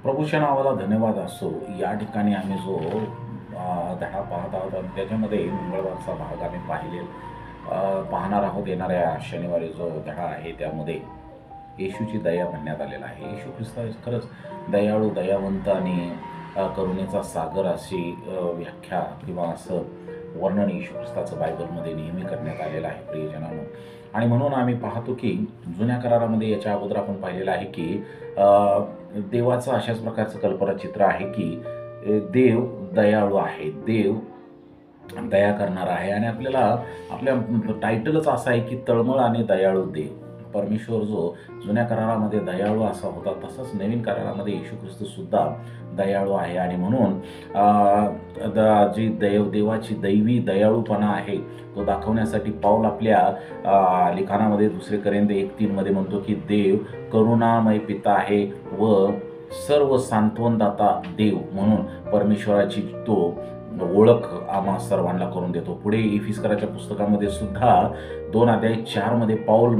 प्रभूच्या नावाला धन्यवाद असो. या ठिकाणी आम्ही जो धडा पाहत आहोत आणि त्याच्यामध्ये मंगळवारचा भाग आम्ही पाहणार आहोत. येणाऱ्या शनिवारी जो धडा आहे त्यामध्ये येशूची दया म्हणण्यात आलेला आहे. येशू ख्रिस्त खरंच दयाळू, दयावंत आणि करुणेचा सागर अशी व्याख्या किंवा असं वर्णन येशू ख्रिस्ताचं बायबलमध्ये नेहमी करण्यात आलेलं आहे प्रियजनांनो. आणि म्हणून आम्ही पाहतो की जुन्या करारामध्ये याच्या अगोदर आपण पाहिलेलं आहे की देवाचं अशाच प्रकारचं कल्पनाचित्र आहे की देव दयाळू आहे, देव दया करणार आहे. आणि आपल्या टायटलच असं आहे की तळमळ आणि दयाळू देव. परमेश्वर जो जुन्या करारामध्ये दयाळू असा होता, तसंच नवीन करारामध्ये येशू ख्रिस्त सुद्धा दयाळू आहे. आणि म्हणून जी देवाची दैवी दयाळूपणा आहे तो दाखवण्यासाठी पाऊल आपल्या लिखाणामध्ये 2 कोरिंथे 1:3 म्हणतो की देव करुणामय पिता आहे व सर्व सांत्वनदाता देव म्हणून परमेश्वराची तो ओळख आम्हा सर्वांना करून देतो. पुढे इफिस्कराच्या पुस्तकामध्ये सुद्धा 2:4 पाऊल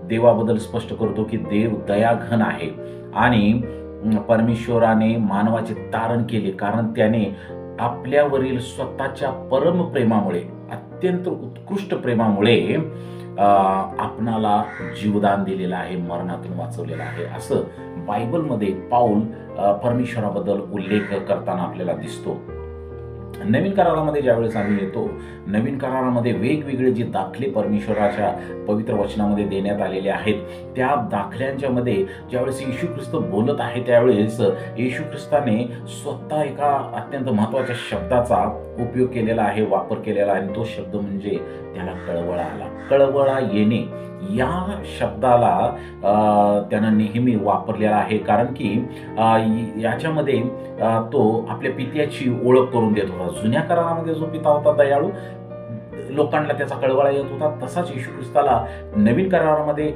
देवाबद्दल स्पष्ट करतो की देव दयाघन आहे आणि परमेश्वराने मानवाचे तारण केले, कारण त्याने आपल्यावरील स्वतःच्या परमप्रेमामुळे, अत्यंत उत्कृष्ट प्रेमामुळे आपणाला जीवदान दिलेलं आहे, मरणातून वाचवलेलं आहे, असं बायबलमध्ये पाऊल परमेश्वराबद्दल उल्लेख करताना आपल्याला दिसतो. नवीन करारामध्ये ज्यावेळेस आम्ही येतो, नवीन करारामध्ये वेगवेगळे जे दाखले परमेश्वराच्या पवित्र वचनामध्ये देण्यात आलेले आहेत, त्या दाखल्यांच्या मध्ये ज्यावेळेस येशू ख्रिस्त बोलत आहे त्यावेळेस येशू ख्रिस्ताने स्वतः एका अत्यंत महत्त्वाच्या शब्दाचा उपयोग केलेला आहे, वापर केलेला आहे. आणि तो शब्द म्हणजे त्याला कळवळा आला. कळवळा येणे या शब्दाला त्यानं नेहमी वापरलेला आहे, कारण की याच्यामध्ये तो आपल्या पित्याची ओळख करून देत होता. जुन्या करारामध्ये जो पिता होता दयाळू, लोकांना त्याचा कळवळा येत होता, तसाच येशू ख्रिस्ताला नवीन करारामध्ये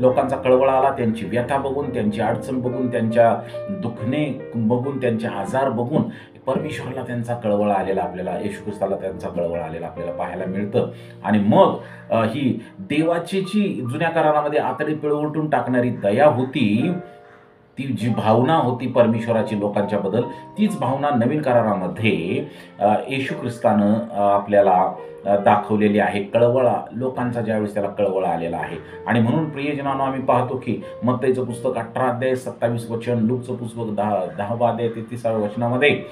लोकांचा कळवळा आला. त्यांची व्यथा बघून, त्यांची अडचण बघून, त्यांच्या दुखणे बघून, त्यांचे आजार बघून परमेश्वराला त्यांचा कळवळा आलेला आपल्याला, येशू ख्रिस्ताला त्यांचा कळवळा आलेला आपल्याला पाहायला मिळतं. आणि मग ही देवाची जी जुन्या करारामध्ये आतडी पिळवटून टाकणारी दया होती, ती जी भावना होती परमेश्वराची लोकांच्या बद्दल, तीच भावना नवीन करारामध्ये येशू ख्रिस्तानं आपल्याला दाखवलेली आहे. कळवळा लोकांचा ज्यावेळेस त्याला कळवळा आलेला आहे. आणि म्हणून प्रियजनांनो आम्ही पाहतो की मत्तईचं पुस्तक 18:27 लूकचं पुस्तक 10:33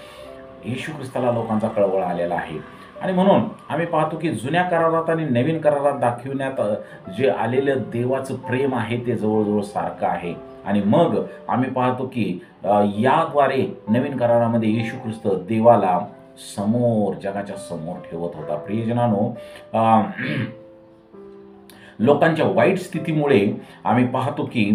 येशू ख्रिस्ताला लोकांचा कळवळा आलेला आहे. आणि म्हणून आम्ही पाहतो की जुन्या करारात आणि नवीन करारात दाखविण्यात जे आलेलं देवाचं प्रेम आहे ते जवळजवळ सारखं आहे. आणि मग आम्ही पाहतो की याद्वारे नवीन करारामध्ये येशू ख्रिस्त देवाला समोर, जगाच्या समोर ठेवत होता. प्रियजनांनो, लोकांच्या वाईट स्थितीमुळे आम्ही पाहतो की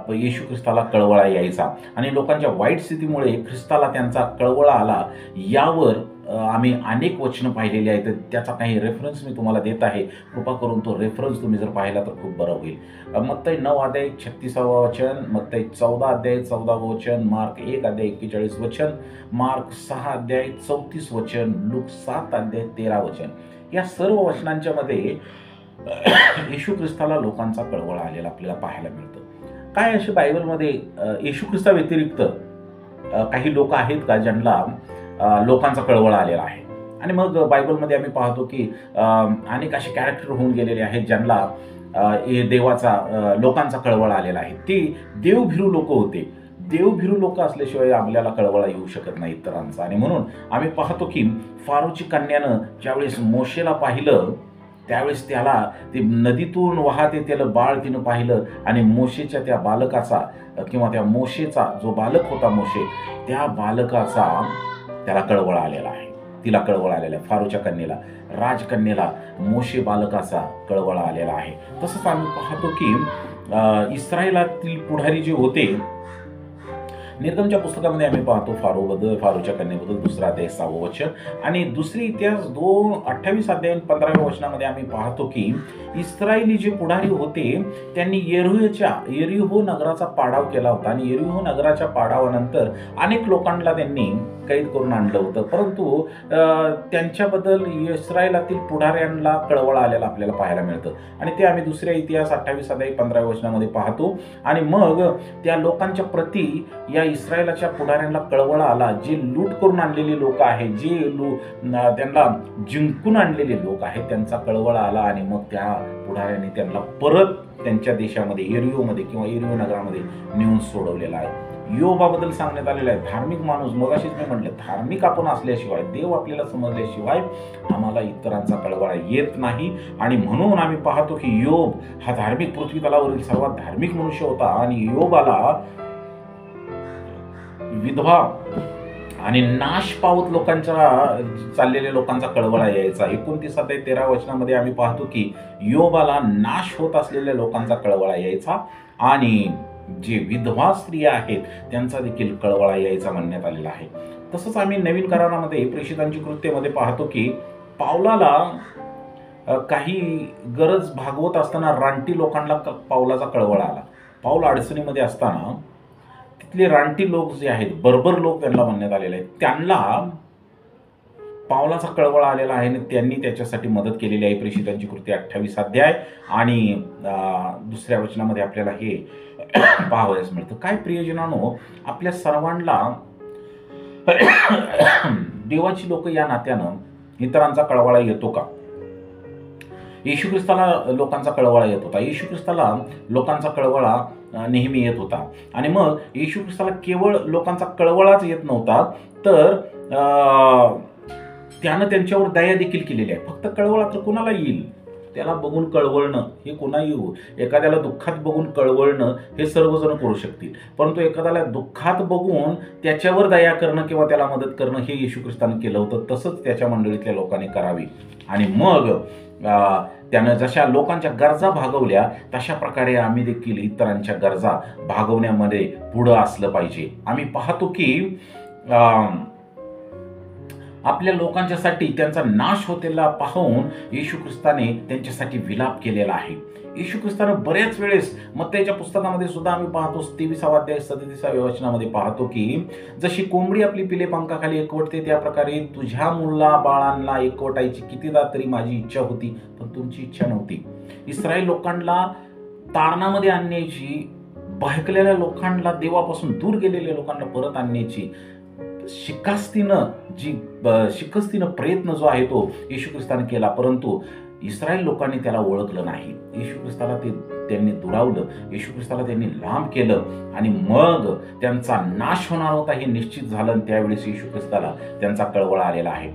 येशू ख्रिस्ताला कळवळा यायचा आणि लोकांच्या वाईट स्थितीमुळे ख्रिस्ताला त्यांचा कळवळा आला. यावर आम्ही अनेक वचनं पाहिलेली आहेत. त्याचा काही रेफरन्स मी तुम्हाला देत आहे. कृपा करून तो रेफरन्स तुम्ही जर पाहिला तर खूप बरं होईल. मत्तई 9:36 मत्तई 14:14 मार्क 1:41 मार्क 6:34 लूक 7:13 या सर्व वचनांच्या मध्ये येशू ख्रिस्ताला लोकांचा कळवळा आलेला आपल्याला पाहायला मिळतं. काय असे बायबलमध्ये येशू ख्रिस्ता व्यतिरिक्त काही लोक आहेत का ज्यांना लोकांचा कळवळा आलेला आहे? आणि मग बायबलमध्ये आम्ही पाहतो की अनेक असे कॅरेक्टर होऊन गेलेले आहेत ज्यांना देवाचा लोकांचा कळवळा आलेला आहे. ते देवभिरू लोक होते. देवभिरू लोक असल्याशिवाय आपल्याला कळवळा येऊ शकत नाही इतरांचा. आणि म्हणून आम्ही पाहतो की फारोची कन्यानं ज्यावेळेस मोशेला पाहिलं त्यावेळेस त्याला ते नदीतून वाहते त्याला बाळ तिनं पाहिलं आणि मोशेच्या त्या बालकाचा किंवा त्या मोशेचा जो बालक होता मोशे, त्या बालकाचा त्याला कळवळा आलेला आहे, तिला कळवळा आलेला आहे. फारोच्या कन्येला, राजकन्येला मोशे बालकाचा कळवळा आलेला आहे. तसंच आम्ही पाहतो की इस्रायलातील पुढारी जे होते, निर्गमच्या पुस्तकामध्ये आम्ही पाहतो फारोच्या कन्येबद्दल 2:6 आणि दुसरी इतिहास 28:15 आम्ही पाहतो की इस्रायली जे पुढारी होते त्यांनी येरिहो नगराचा पाडाव केला होता आणि येरिहो नगराच्या पाडावानंतर अनेक लोकांना त्यांनी कैद करून आणलं होतं. परंतु त्यांच्याबद्दल इस्रायलातील पुढाऱ्यांना कळवळा आलेला आपल्याला पाहायला मिळतं आणि ते आम्ही दुसऱ्या इतिहास 28:15 पाहतो. आणि मग त्या लोकांच्या प्रती या इस्रायलाच्या पुढाऱ्यांना कळवळा आला, जे लूट करून आणलेले लोक आहेत, जे त्यांना जिंकून आणलेले लोक आहेत, त्यांचा कळवळा आला आणि मग त्या पुढाऱ्यांनी त्यांना परत त्यांच्या देशामध्ये एरियोमध्ये किंवा एरियो नगरामध्ये नेऊन सोडवलेला आहे. योबाबद्दल सांगण्यात आलेलं आहे, धार्मिक माणूस, मगाशीच मी म्हटलं, धार्मिक आपण असल्याशिवाय, देव आपल्याला समजल्याशिवाय आम्हाला इतरांचा कळवळा येत नाही. आणि म्हणून आम्ही पाहतो की योब हा धार्मिक पृथ्वी तलावरील सर्वात धार्मिक मनुष्य होता आणि योबाला विधवा आणि नाश पावत चाललेल्या लोकांचा कळवळा यायचा. 29 अध्याय 13 वचनामध्ये आम्ही पाहतो की योबाला नाश होत असलेल्या लोकांचा कळवळा यायचा आणि जे विधवा स्त्रिया आहेत त्यांचा देखील कळवळा यायचा म्हणण्यात आलेला आहे. तसंच आम्ही नवीन करारामध्ये प्रेषितांची कृत्यमध्ये पाहतो की पावलाला काही गरज भागवत असताना रानटी लोकांना पावलाचा कळवळा आला. पाऊल अडचणीमध्ये असताना तिथले रानटी लोक जे आहेत, बर्बर लोक त्यांना म्हणण्यात आलेले आहेत, त्यांना पावलाचा कळवळा आलेला आहे आणि त्यांनी त्याच्यासाठी मदत केलेली आहे. प्रेषितांची कृती 28 अध्याय आणि दुसऱ्या वचनामध्ये आपल्याला हे पाहावयास मिळतं. काय प्रियजनांनो, आपल्या सर्वांना देवाची लोक या नात्यानं इतरांचा कळवळा येतो का? येशू ख्रिस्ताला लोकांचा कळवळा येत होता. येशू ख्रिस्ताला लोकांचा कळवळा नेहमी येत होता. आणि मग येशू ख्रिस्ताला केवळ लोकांचा कळवळाच येत नव्हता, तर त्यानं त्यांच्यावर दया देखील केलेली आहे. फक्त कळवळा तर कोणाला येईल? त्याला बघून कळवळणं हे कोणा येऊ. एखाद्याला दुःखात बघून कळवळणं हे सर्वजण करू शकतील, परंतु एखाद्याला दुःखात बघून त्याच्यावर दया करणं किंवा त्याला मदत करणं हे येशू ख्रिस्तानं केलं होतं. तसंच त्याच्या मंडळीतल्या लोकांनी करावी. आणि मग त्यानं जशा लोकांच्या गरजा भागवल्या तशा प्रकारे आम्ही देखील इतरांच्या गरजा भागवण्यामध्ये पुढं असलं पाहिजे. आम्ही पाहतो की आपल्या लोकांच्यासाठी त्यांचा नाश होतेला पाहून येशू ख्रिस्ताने त्यांच्यासाठी विलाप केलेला आहे. येशू ख्रिस्तानं बऱ्याच वेळेस मत्तईच्या पुस्तकामध्ये सुद्धा आम्ही पाहतो 23 अध्याय 37 वचनामध्ये पाहतो की जशी कोंबडी आपली पिले पंखाखाली एकवटते त्या प्रकारे तुझ्या मुला बाळांना एकवटायची कितीदा तरी माझी इच्छा होती, पण तुमची इच्छा नव्हती. इस्रायल लोकांना तारणामध्ये आणण्याची, बहकलेल्या लोकांना, देवापासून दूर गेलेल्या लोकांना परत आणण्याची शिकस्तीनं प्रयत्न जो आहे तो येशू ख्रिस्ताने केला, परंतु इस्रायल लोकांनी त्याला ओळखलं नाही. येशू ख्रिस्ताला त्यांनी दुरावलं, येशू ख्रिस्ताला त्यांनी लांब केलं आणि मग त्यांचा नाश होणार होता हे निश्चित झालं. त्यावेळेस येशू ख्रिस्ताला त्यांचा कळवळा आलेला आहे.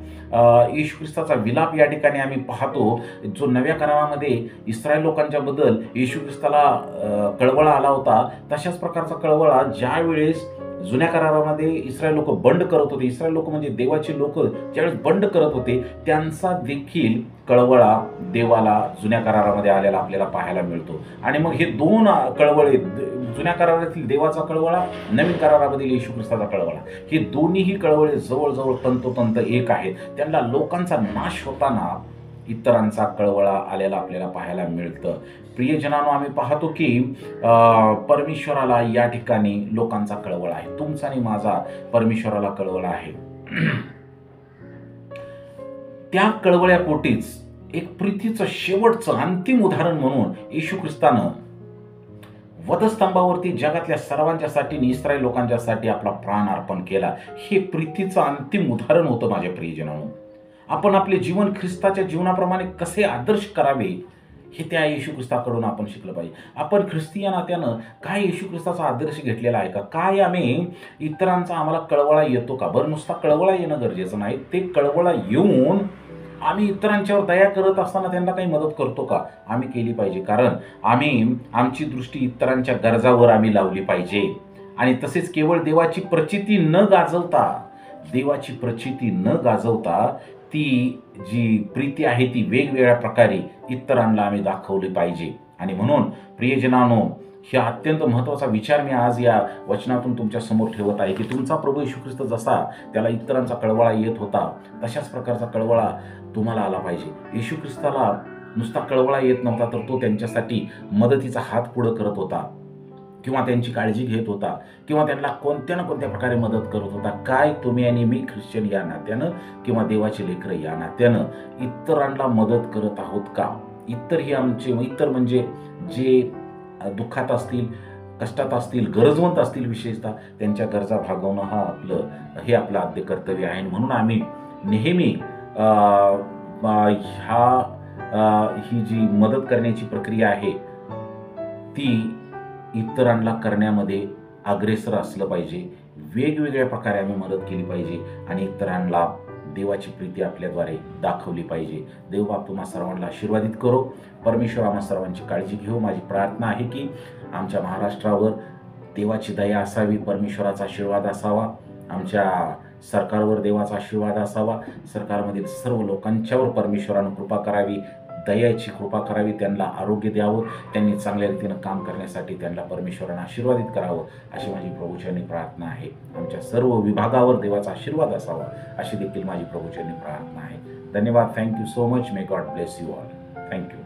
येशू ख्रिस्ताचा विलाप या ठिकाणी आम्ही पाहतो. जो नव्या करारामध्ये इस्रायल लोकांच्या बद्दल येशू ख्रिस्ताला कळवळा आला होता, तशाच प्रकारचा कळवळा ज्यावेळेस जुन्या करारामध्ये इस्रायल लोक बंड करत होते, इस्रायल लोक म्हणजे देवाचे लोक ज्यावेळेस बंड करत होते, त्यांचा देखील कळवळा देवाला जुन्या करारामध्ये आलेला आपल्याला पाहायला मिळतो. आणि मग हे दोन कळवळे, जुन्या करारातील देवाचा कळवळा, नवीन करारामधील येशू ख्रिस्ताचा कळवळा, हे दोन्हीही कळवळे जवळजवळ तंतोतंत एक आहेत. त्यांना लोकांचा नाश होताना इतरांचा कळवळा आलेला आपल्याला पाहायला मिळतं. प्रियजनांनो, आम्ही पाहतो की परमेश्वराला या ठिकाणी लोकांचा कळवळा आहे. तुमचा आणि माझा परमेश्वराला कळवळा आहे. त्या कळवळ्यापोटीच एक प्रीतीचं शेवटचं अंतिम उदाहरण म्हणून येशू ख्रिस्तानं वधस्तंभावरती जगातल्या सर्वांच्यासाठी आणि इस्रायल लोकांच्यासाठी आपला प्राण अर्पण केला. हे प्रीतीचं अंतिम उदाहरण होतं. माझ्या प्रियजनांनो, आपण आपले जीवन ख्रिस्ताच्या जीवनाप्रमाणे कसे आदर्श करावे हे त्या येशू ख्रिस्ताकडून आपण शिकलं पाहिजे. आपण ख्रिस्ती या नात्यानं काय येशू ख्रिस्ताचा आदर्श घेतलेला आहे का? काय आम्ही इतरांचा आम्हाला कळवळा येतो का? बरं, नुसता कळवळा येणं गरजेचं नाही, ते कळवळा येऊन आम्ही इतरांच्यावर दया करत असताना त्यांना काही मदत करतो का? आम्ही केली पाहिजे, कारण आम्ही आमची दृष्टी इतरांच्या गरजावर आम्ही लावली पाहिजे. आणि तसेच केवळ देवाची प्रचिती न गाजवता ती जी प्रीती आहे ती वेगवेगळ्या प्रकारे इतरांना आम्ही दाखवली पाहिजे. आणि म्हणून प्रियजनांनो, हा अत्यंत महत्त्वाचा विचार मी आज या वचनातून तुमच्या समोर ठेवत आहे की तुमचा प्रभू येशू ख्रिस्त जसा त्याला इतरांचा कळवळा येत होता, तशाच प्रकारचा कळवळा तुम्हाला आला पाहिजे. येशू ख्रिस्ताला नुसता कळवळा येत नव्हता, तर तो त्यांच्यासाठी मदतीचा हात पुढं करत होता, किंवा त्यांची काळजी घेत होता, किंवा त्यांना कोणत्या ना कोणत्या प्रकारे मदत करत होता. काय तुम्ही आणि मी ख्रिश्चन या नात्यानं किंवा देवाचे लेकरं या नात्यानं इतरांना मदत करत आहोत का? इतर म्हणजे जे दुःखात असतील, कष्टात असतील, गरजवंत असतील, विशेषतः त्यांच्या गरजा भागवणं हे आपलं आद्य कर्तव्य आहे. म्हणून आम्ही नेहमी ही जी मदत करण्याची प्रक्रिया आहे ती इतरांना करण्यामध्ये अग्रेसर असलं पाहिजे. वेगवेगळ्या प्रकारे आम्ही मदत केली पाहिजे आणि इतरांना देवाची प्रीती आपल्याद्वारे दाखवली पाहिजे. देवबाप तुम्हा सर्वांना आशीर्वादित करो. परमेश्वर आम्हा सर्वांची काळजी घेऊ. माझी प्रार्थना आहे की आमच्या महाराष्ट्रावर देवाची दया असावी, परमेश्वराचा आशीर्वाद असावा, आमच्या सरकारवर देवाचा आशीर्वाद असावा, सरकारमधील सर्व लोकांच्यावर परमेश्वरानं कृपा करावी, दयाची कृपा करावी, त्यांना आरोग्य द्यावं, त्यांनी चांगल्या रीतीनं काम करण्यासाठी त्यांना परमेश्वरानं आशीर्वादित करावं, अशी माझी प्रभूचरणी प्रार्थना आहे. आमच्या सर्व विभागावर देवाचा आशीर्वाद असावा, अशी देखील माझी प्रभूचरणी प्रार्थना आहे. धन्यवाद. Thank you so much. May God bless you all. Thank you.